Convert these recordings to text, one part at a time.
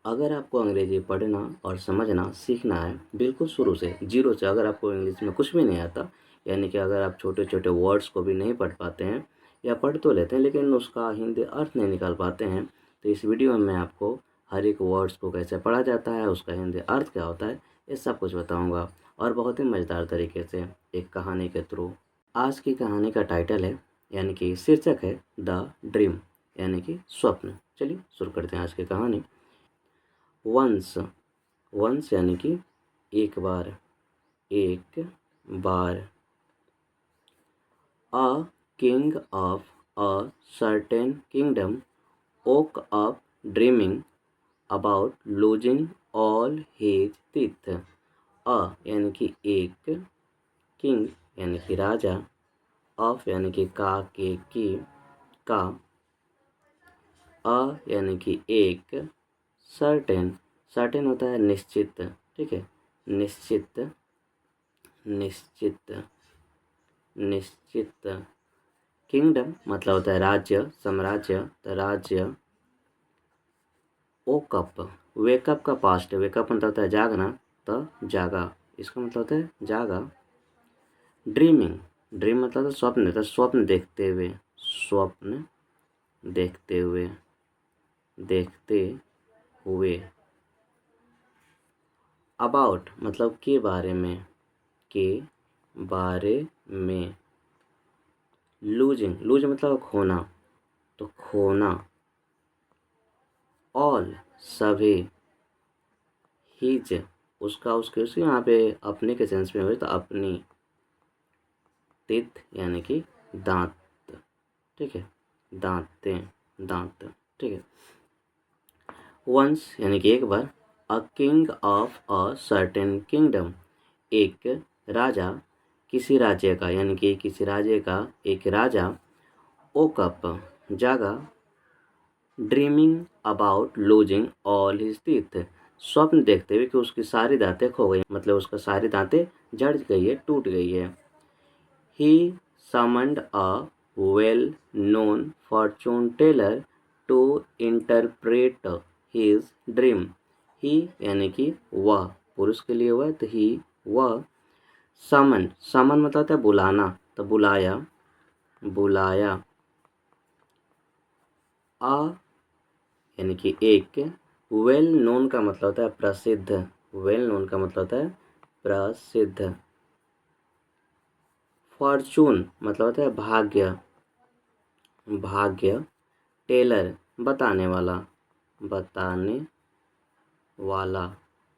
अगर आपको अंग्रेजी पढ़ना और समझना सीखना है बिल्कुल शुरू से, ज़ीरो से, अगर आपको इंग्लिश में कुछ भी नहीं आता, यानी कि अगर आप छोटे-छोटे वर्ड्स को भी नहीं पढ़ पाते हैं या पढ़ तो लेते हैं लेकिन उसका हिंदी अर्थ नहीं निकाल पाते हैं, तो इस वीडियो में मैं आपको हर एक वर्ड्स को कैसे पढ़ा जाता है, उसका हिंदी अर्थ क्या होता है, ये सब कुछ बताऊँगा और बहुत ही मज़ेदार तरीके से एक कहानी के थ्रू। आज की कहानी का टाइटल है, यानी कि शीर्षक है द ड्रीम, यानी कि स्वप्न। चलिए शुरू करते हैं आज की कहानी। वंस, वंस यानी कि एक बार, एक बार। A king of a certain kingdom woke up dreaming about losing all his teeth। A यानी कि एक, किंग यानी कि राजा, ऑफ यानी कि का, अ यानी कि एक, सर्टेन, सर्टेन होता है निश्चित, ठीक है, निश्चित, निश्चित, निश्चित। किंगडम मतलब होता है राज्य, साम्राज्य, तो राज्य। ओकअप, वेकअप का पास्ट है, वेकअप मतलब होता है जागना, तो जागा, इसका मतलब होता है जागा। ड्रीमिंग, ड्रीम मतलब स्वप्न, तो स्वप्न देखते हुए, स्वप्न देखते हुए, देखते हुए। अबाउट मतलब के बारे में, के बारे में। लूजिंग, लूज मतलब खोना, तो खोना। ऑल सभी, हीज उसका उसके उसके यहाँ पे अपने के सेंस में हुए तो अपनी। टीथ यानी कि दांत, ठीक है, दांतें, दांत, ठीक है। वंस यानी कि एक बार। A king of a certain kingdom, एक राजा, किसी राज्य का, यानी कि किसी राज्य का एक राजा। ओकअप जागा, dreaming about losing all his teeth, स्वप्न देखते हुए कि उसकी सारी दांतें खो गई, मतलब उसका सारी दांतें जड़ गई है, टूट गई है। He summoned a well known fortune teller to interpret his dream. He यानी कि वह, पुरुष के लिए वह, तो ही वह। समन, समन मतलब होता है बुलाना, तो बुलाया, बुलाया। आ यानी कि एक, वेल नोन का मतलब होता है प्रसिद्ध, वेल नोन का मतलब होता है प्रसिद्ध। फॉर्चून मतलब होता है भाग्य, भाग्य। टेलर बताने वाला, बताने वाला।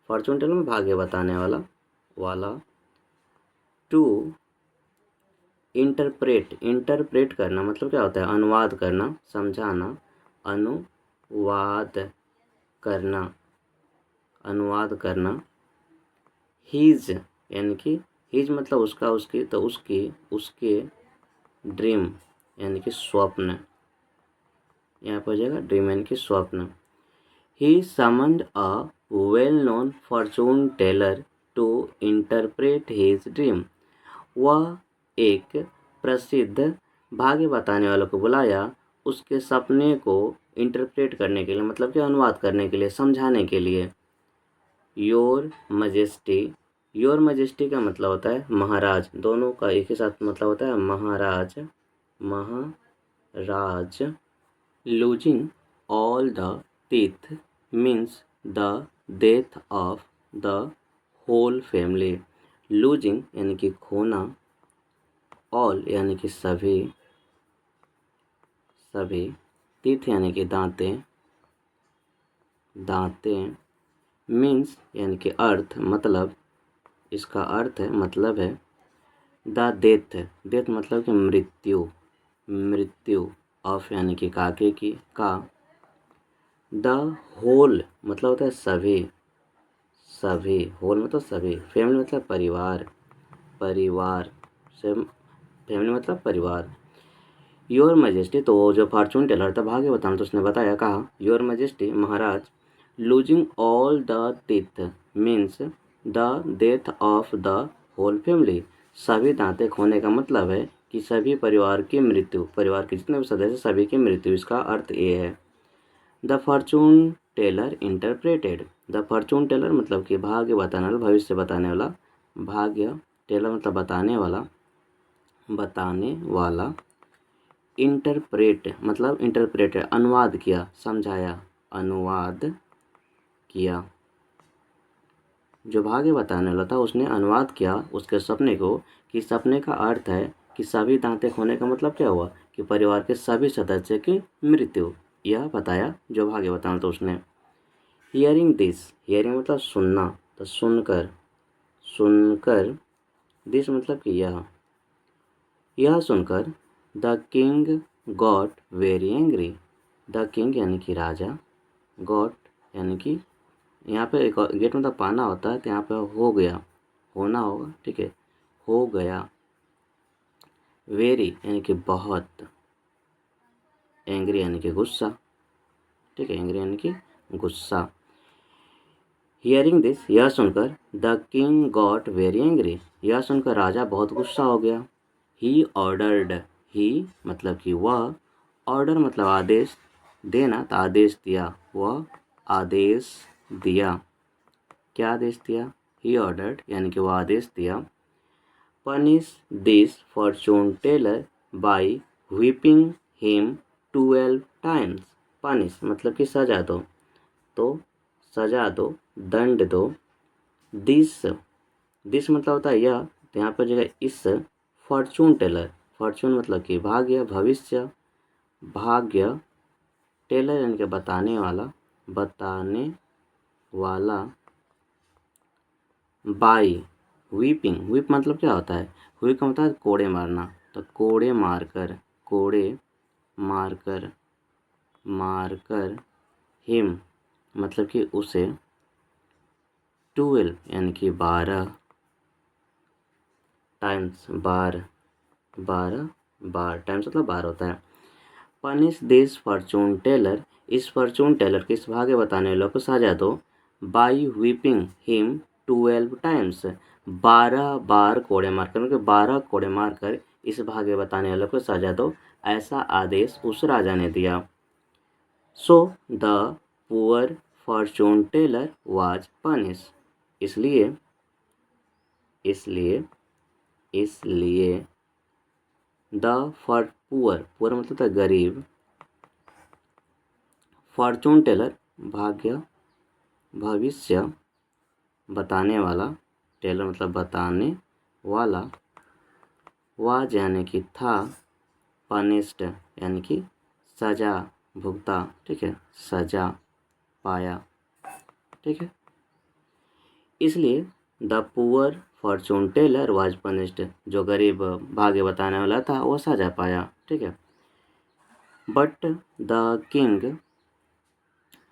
फॉर्चून टेलर में भाग्य बताने वाला, वाला। टू इंटरप्रेट, इंटरप्रेट करना मतलब क्या होता है अनुवाद करना, समझाना, अनुवाद करना, अनुवाद करना। हीज यानी कि हीज मतलब उसका, उसकी, तो उसकी, उसके। ड्रीम यानी कि स्वप्न, यहाँ पर हो जाएगा ड्रीम यानी कि स्वप्न। He summoned a well known fortune teller to interpret his dream, वह एक प्रसिद्ध भाग्य बताने वालों को बुलाया उसके सपने को इंटरप्रेट करने के लिए, मतलब कि अनुवाद करने के लिए, समझाने के लिए। योर मजेस्टी, योर मजेस्टी का मतलब होता है महाराज, दोनों का एक ही साथ मतलब होता है महाराज, महाराज। Losing all the teeth means the death of the whole family. Losing यानी कि खोना, ऑल यानी कि सभी, सभी। टीथ यानी कि दांतें, दांतें। मीन्स यानी कि अर्थ, मतलब, इसका अर्थ है, मतलब है द डेथ, डेथ मतलब कि मृत्यु, मृत्यु। ऑफ यानी कि काके की, का। द होल मतलब होता है सभी, सभी। होल मतलब सभी। फैमिली मतलब परिवार, परिवार से, फैमिली मतलब परिवार। योर मजेस्टी, तो वो जो फॉर्चून टेलर था भाग्य बताना, तो उसने बताया, कहा योर मजेस्टी महाराज, losing all the teeth means the death of the whole family, सभी दांतें खोने का मतलब है कि सभी परिवार की मृत्यु, परिवार के जितने भी सदस्य सभी की मृत्यु, इसका अर्थ ये है। The fortune Taylor interpreted. The fortune teller मतलब कि भाग्य बताने वाला, भविष्य बताने वाला। भाग्य टेलर मतलब बताने वाला, बताने वाला। इंटरप्रेट मतलब इंटरप्रेटेड अनुवाद किया, समझाया, अनुवाद किया। जो भाग्य बताने वाला था उसने अनुवाद किया उसके सपने को, कि सपने का अर्थ है कि सभी दांतें खोने का मतलब क्या हुआ कि परिवार के सभी सदस्य की मृत्यु, यह बताया जो भाग्य बताना था उसने। हियरिंग दिस, हियरिंग मतलब सुनना, तो सुनकर, सुनकर। दिस मतलब कि यह सुनकर the king got very angry. The king यानी कि राजा, गॉट यानी कि यहाँ पे एक गेट मतलब पाना होता है, तो यहाँ पे हो गया, होना होगा, ठीक है, हो गया। वेरी यानी कि बहुत, एंग्री यानी कि गुस्सा, ठीक है, एंग्री यानी कि गुस्सा। हियरिंग दिस, यह सुनकर the king got very angry, यह सुनकर राजा बहुत गुस्सा हो गया। ही ऑर्डर्ड, ही मतलब कि वह, ऑर्डर मतलब आदेश देना, तो आदेश दिया, वह आदेश दिया। क्या आदेश दिया? ही ऑर्डर्ड यानी कि वह आदेश दिया। Punish this fortune teller by whipping him 12 times. Punish मतलब कि सजा दो, तो सजा दो, दंड दो। दिस, दिस मतलब होता है यह, तो यहाँ पर जगह इस। फॉर्चून टेलर, फॉर्चून मतलब कि भाग्य, भविष्य, भाग्य। टेलर यानी कि बताने वाला, बताने वाला। बाई व्हीपिंग, व्हीप मतलब क्या होता है? व्हीप का मतलब है कोड़े मारना, तो कोड़े मारकर, कोड़े मारकर, मारकर। हिम मतलब कि उसे। 12 यानी कि 12 टाइम्स, बार, 12 बार, टाइम्स मतलब बार होता है। पनिश दिस फॉर्चून टेलर, इस फॉर्चून टेलर के इस भाग्य बताने वालों को सजा दो। बाई व्हीपिंग हिम 12 टाइम्स, 12 बार कोड़े मारकर, मतलब 12 कोड़े मारकर इस भाग्य बताने वालों को सजा दो, ऐसा आदेश उस राजा ने दिया। So the poor fortune teller was punish, इसलिए, इसलिए, इसलिए। द फॉर पुअर, पुअर मतलब था गरीब। फॉर्चून टेलर भाग्य, भविष्य बताने वाला, टेलर मतलब बताने वाला। वाज यानी कि था, पनिश्ड यानी कि सजा भुगता, ठीक है, सजा पाया, ठीक है। इसलिए the poor fortune teller was punished, जो गरीब भाग्य बताने वाला था वो सजा पाया, ठीक है। But the king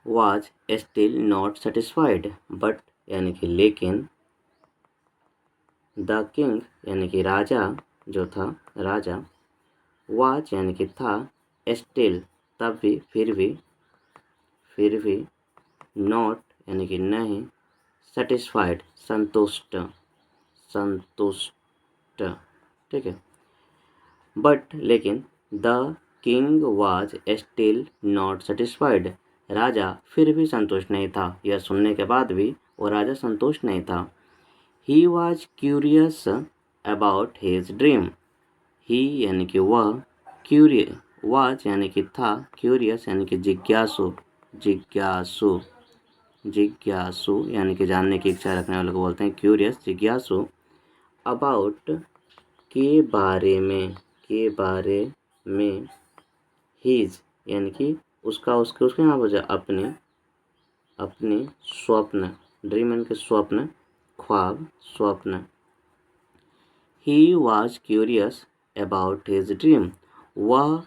was still not satisfied, but यानी कि लेकिन, द किंग यानी कि राजा जो था, राजा। वाज यानी कि था, स्टिल तब भी, फिर भी, फिर भी। नॉट यानी कि नहीं, सेटिस्फाइड संतुष्ट, संतुष्ट, ठीक है। बट लेकिन the king was still not satisfied, राजा फिर भी संतुष्ट नहीं था, यह सुनने के बाद भी वो राजा संतुष्ट नहीं था। He was curious about his dream, he यानी कि वह, क्यूरियस, वॉज यानी कि था, क्यूरियस यानी कि जिज्ञासु, जिज्ञासु, जिज्ञासु यानी कि जानने की इच्छा रखने वाले को बोलते हैं क्यूरियस, जिज्ञासु। अबाउट के बारे में, के बारे में। हीज यानी कि उसका, उसके, उसके यहाँ पर अपने, अपने स्वप्न, ड्रीम यानी कि स्वप्न, ख्वाब, स्वप्न। ही was curious about his dream, वह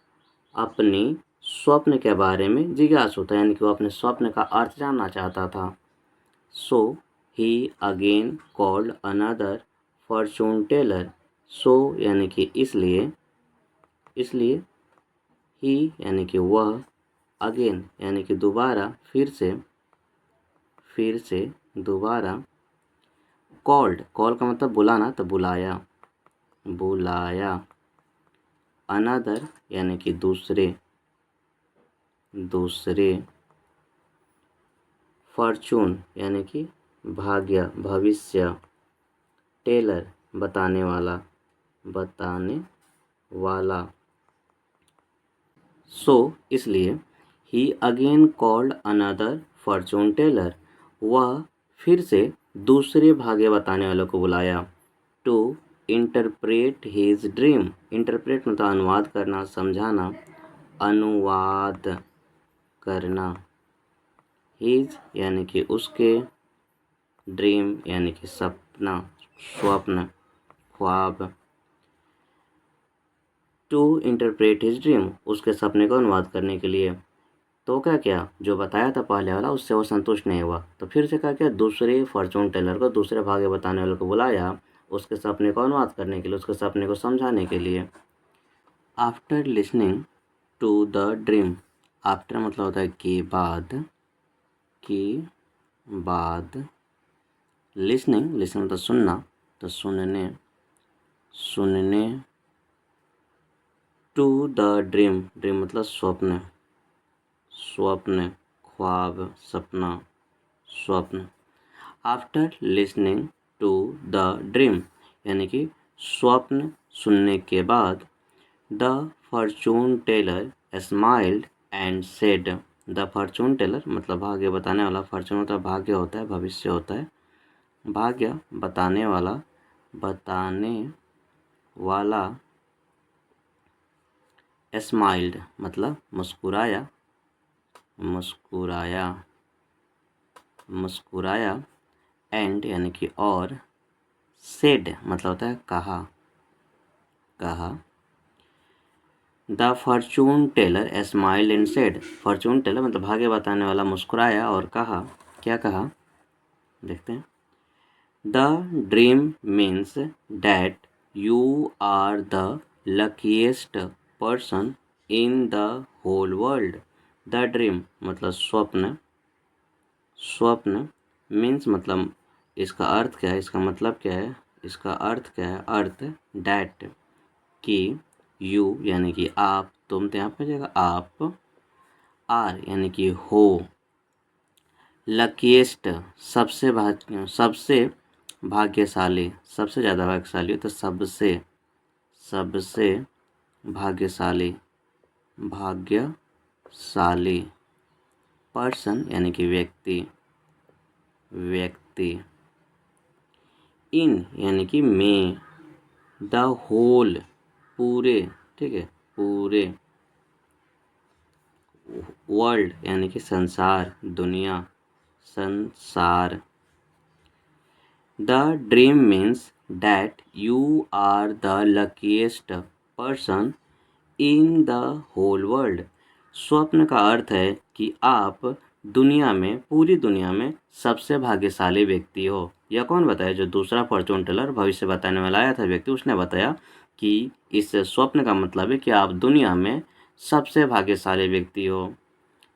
अपनी स्वप्न के बारे में जिज्ञासु था, यानी कि वह अपने स्वप्न का अर्थ जानना चाहता था। So he again called another fortune teller, so यानी कि इसलिए, इसलिए। ही यानी कि वह, अगेन यानी कि दोबारा, फिर से, फिर से, दोबारा। कॉल्ड, कॉल का मतलब बुलाना, तो बुलाया, बुलाया। अनदर यानी कि दूसरे, दूसरे। फॉर्चून यानी कि भाग्य, भविष्य, टेलर बताने वाला, बताने वाला। सो इसलिए he again called another fortune teller, वह फिर से दूसरे भाग्य बताने वालों को बुलाया। To interpret his dream, interpret मतलब अनुवाद करना, समझाना, अनुवाद करना। हिज यानी कि उसके, ड्रीम यानी कि सपना, स्वप्न, ख्वाब। टू इंटरप्रेट हिज ड्रीम, उसके सपने को अनुवाद करने के लिए। तो क्या किया, जो बताया था पहले वाला उससे वो संतुष्ट नहीं हुआ, तो फिर से क्या किया, दूसरे फॉर्चून टेलर को, दूसरे भाग्य बताने वाले को बुलाया उसके सपने को अनुवाद करने के लिए, उसके सपने को समझाने के लिए। After listening to the dream, after मतलब होता है के बाद, के बाद। लिसनिंग, लिसनिंग मतलब सुनना, तो सुनने, सुनने। टू द ड्रीम, ड्रीम मतलब स्वप्न, स्वप्न, ख्वाब, सपना, स्वप्न। After listening to the dream यानी कि स्वप्न सुनने के बाद, the fortune teller smiled and said, the fortune teller मतलब भाग्य बताने वाला, फॉर्चून मतलब भाग्य होता है, भविष्य होता है, भाग्य बताने वाला, बताने वाला। स्माइल्ड मतलब मुस्कुराया, मुस्कुराया, मुस्कुराया। एंड यानी कि और, सेड मतलब होता है कहा, कहा। The fortune teller smiled and said, Fortune teller मतलब भाग्य बताने वाला मुस्कुराया और कहा, क्या कहा देखते हैं। The dream means that you are the luckiest person in the whole world. The dream मतलब स्वप्न, स्वप्न। मीन्स मतलब इसका अर्थ क्या है, इसका मतलब क्या है, इसका अर्थ क्या है, अर्थ डैट कि, यू यानी कि आप, तुम तो यहाँ पे जाएगा आप, आर यानी कि हो, लकीएस्ट सबसे भाग्यशाली, सबसे ज़्यादा भाग्यशाली हो तो सबसे, सबसे भाग्यशाली, भाग्यशाली। पर्सन यानी कि व्यक्ति, व्यक्ति। इन यानी कि में, द होल पूरे, ठीक है, पूरे। वर्ल्ड यानी कि संसार, दुनिया, संसार। The dream means that you are the luckiest person in the whole world. स्वप्न का अर्थ है कि आप दुनिया में, पूरी दुनिया में सबसे भाग्यशाली व्यक्ति हो। यह कौन बताया, जो दूसरा फॉर्चून टेलर भविष्य बताने वाला आया था व्यक्ति, उसने बताया कि इस स्वप्न का मतलब है कि आप दुनिया में सबसे भाग्यशाली व्यक्ति हो।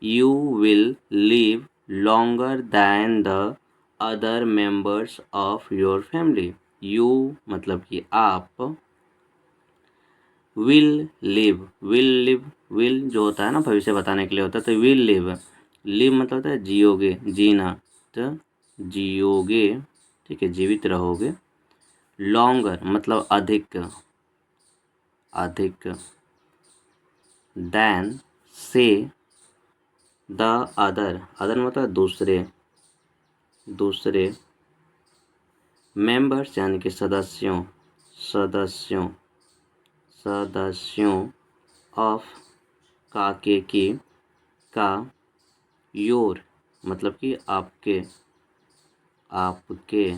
You will live longer than the other members of your family. You मतलब कि आप, will live, will live, will जो होता है ना भविष्य बताने के लिए होता है, तो विल लिव, लिव मतलब होता है जियोगे, जीना, तो जियोगे, ठीक है, जीवित रहोगे। लॉन्गर मतलब अधिक, अधिक। दैन से, द अदर, अदर मतलब दूसरे, दूसरे। मेंबर्स यानी कि सदस्यों, सदस्यों, सदस्यों। ऑफ काके की, का। योर मतलब कि आपके, आपके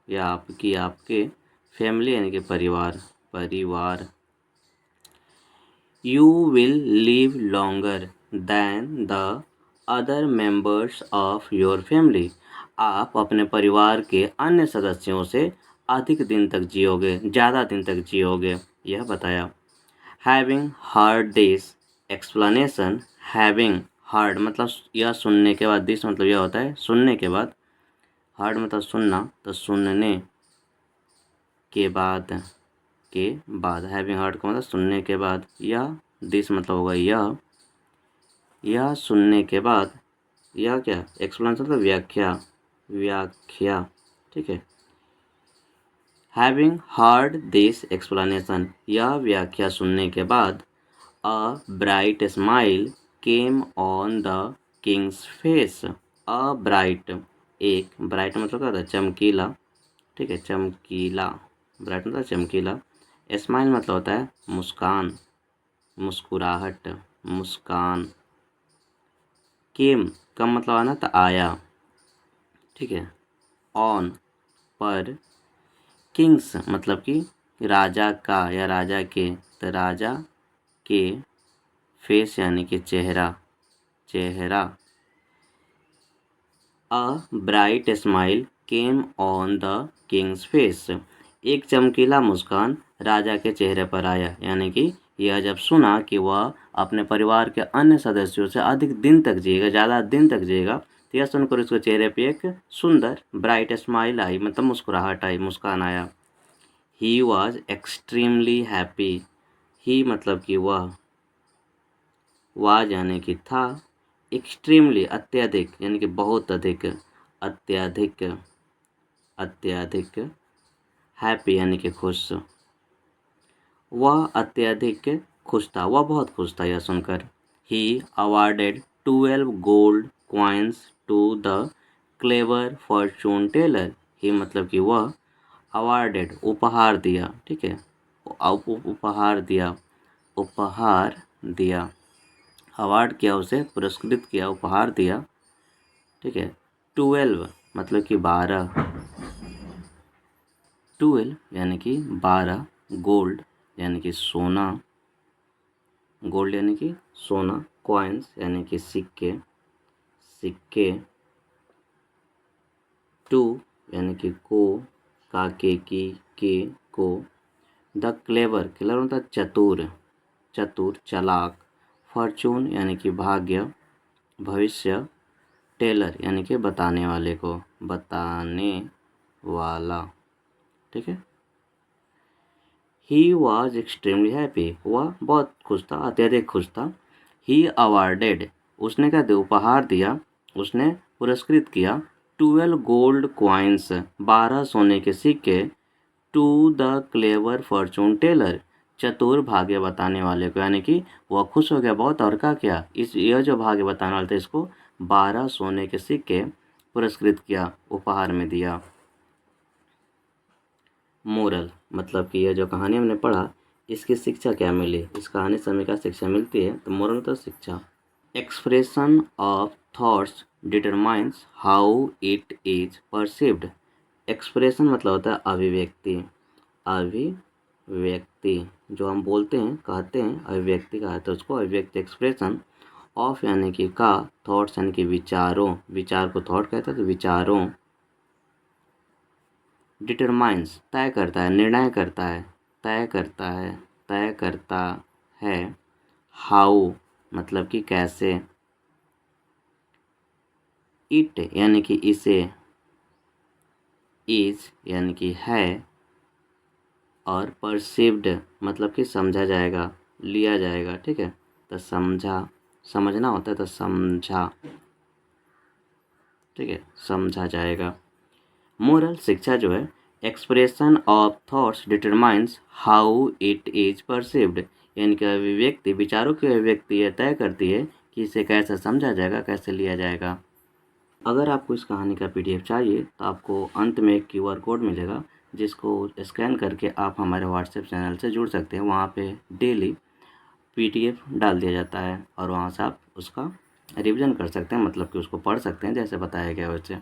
या आपकी, आपके। फैमिली यानी कि परिवार, परिवार। You will live longer than the other members of your family. आप अपने परिवार के अन्य सदस्यों से अधिक दिन तक जियोगे, ज़्यादा दिन तक जियोगे, यह बताया। Having heard this explanation, having heard मतलब यह सुनने के बाद, दिस मतलब यह होता है सुनने के बाद, हर्ड मतलब सुनना, तो सुनने के बाद, के बाद। हैविंग हर्ड का मतलब सुनने के बाद, यह दिस मतलब होगा यह सुनने के बाद। यह क्या, एक्सप्लेनेशन मतलब व्याख्या, व्याख्या, ठीक है। हैविंग हर्ड दिस एक्सप्लेनेशन, यह व्याख्या सुनने के बाद a bright smile came on the Kings face. A bright, एक, ब्राइट मतलब क्या होता है, चमकीला, ठीक है, चमकीला, ब्राइट मतलब चमकीला। स्माइल मतलब होता है मुस्कान, मुस्कुराहट, मुस्कान। केम, कम मतलब आना तो आया, ठीक है। ऑन, पर। किंग्स मतलब कि राजा का या राजा के, तो राजा के। फेस यानी कि चेहरा, चेहरा। A bright smile came on the Kings face, एक चमकीला मुस्कान राजा के चेहरे पर आया। यानी कि यह जब सुना कि वह अपने परिवार के अन्य सदस्यों से अधिक दिन तक जिएगा, ज़्यादा दिन तक जिएगा, तो यह सुनकर उसके चेहरे पे एक सुंदर ब्राइट स्माइल आई, मतलब मुस्कुराहट आई, मुस्कान आया। ही वॉज एक्सट्रीमली हैप्पी, ही मतलब कि वह, वाज यानी कि था, एक्सट्रीमली अत्यधिक यानी कि बहुत अधिक, अत्यधिक, अत्यधिक, हैप्पी यानी कि खुश। वह अत्यधिक खुश था, वह बहुत खुश था यह सुनकर। He awarded 12 gold coins to the clever fortune teller, he मतलब कि वह अवार्डेड उपहार दिया, ठीक है, उपहार दिया, उपहार दिया, अवार्ड किया, उसे पुरस्कृत किया, उपहार दिया, ठीक है। 12 मतलब कि 12, 12 यानी कि 12, गोल्ड यानी कि सोना, गोल्ड यानी कि सोना, कॉइन्स यानी कि सिक्के, सिक्के। टू यानी कि को, काके की, के, को। द क्लेवर, क्लेवर मतलब चतुर, चतुर, चालाक। फॉर्चून यानी कि भाग्य, भविष्य। टेलर यानी कि बताने वाले को, बताने वाला, ठीक है। ही वॉज एक्सट्रीमली हैप्पी, वह बहुत खुश था, अत्यधिक खुश था। ही अवार्डेड, उसने क्या दिया, उपहार दिया, उसने पुरस्कृत किया। 12 गोल्ड क्वाइंस, 12 सोने के सिक्के। To the clever fortune teller, चतुर भाग्य बताने वाले को। यानी कि वह खुश हो गया बहुत, और क्या, इस यह जो भाग्य बताने वाले थे इसको 12 सोने के सिक्के पुरस्कृत किया, उपहार में दिया। मोरल मतलब कि यह जो कहानी हमने पढ़ा, इसकी शिक्षा क्या मिली, इस कहानी से हमें क्या शिक्षा मिलती है, तो मोरल तो शिक्षा। Expression of thoughts determines how it is perceived. Expression मतलब होता है अभिव्यक्ति, अभिव्यक्ति, जो हम बोलते हैं, कहते हैं, अभिव्यक्ति का है, तो उसको अभिव्यक्ति, एक्सप्रेशन ऑफ यानी कि का, थॉट्स यानी कि विचारों, विचार को थॉट कहते हैं, तो विचारों। डिटरमाइंस तय करता है, निर्णय करता है, तय करता है, तय करता है। हाउ मतलब कि कैसे। इट यानी कि इसे, इज यानी कि है, और परसीव्ड मतलब कि समझा जाएगा, लिया जाएगा, ठीक है। तो समझा, समझना होता है तो समझा, ठीक है, समझा जाएगा। मोरल शिक्षा जो है, expression of thoughts determines how it is perceived, यानी कि अभिव्यक्ति, विचारों की अभिव्यक्ति यह तय करती है कि इसे कैसे समझा जाएगा, कैसे लिया जाएगा। अगर आपको इस कहानी का पीडीएफ चाहिए तो आपको अंत में एक क्यूआर कोड मिलेगा, जिसको स्कैन करके आप हमारे व्हाट्सएप चैनल से जुड़ सकते हैं। वहाँ पे डेली पीडीएफ डाल दिया जाता है और वहाँ से आप उसका रिवीजन कर सकते हैं, मतलब कि उसको पढ़ सकते हैं जैसे बताया गया वैसे।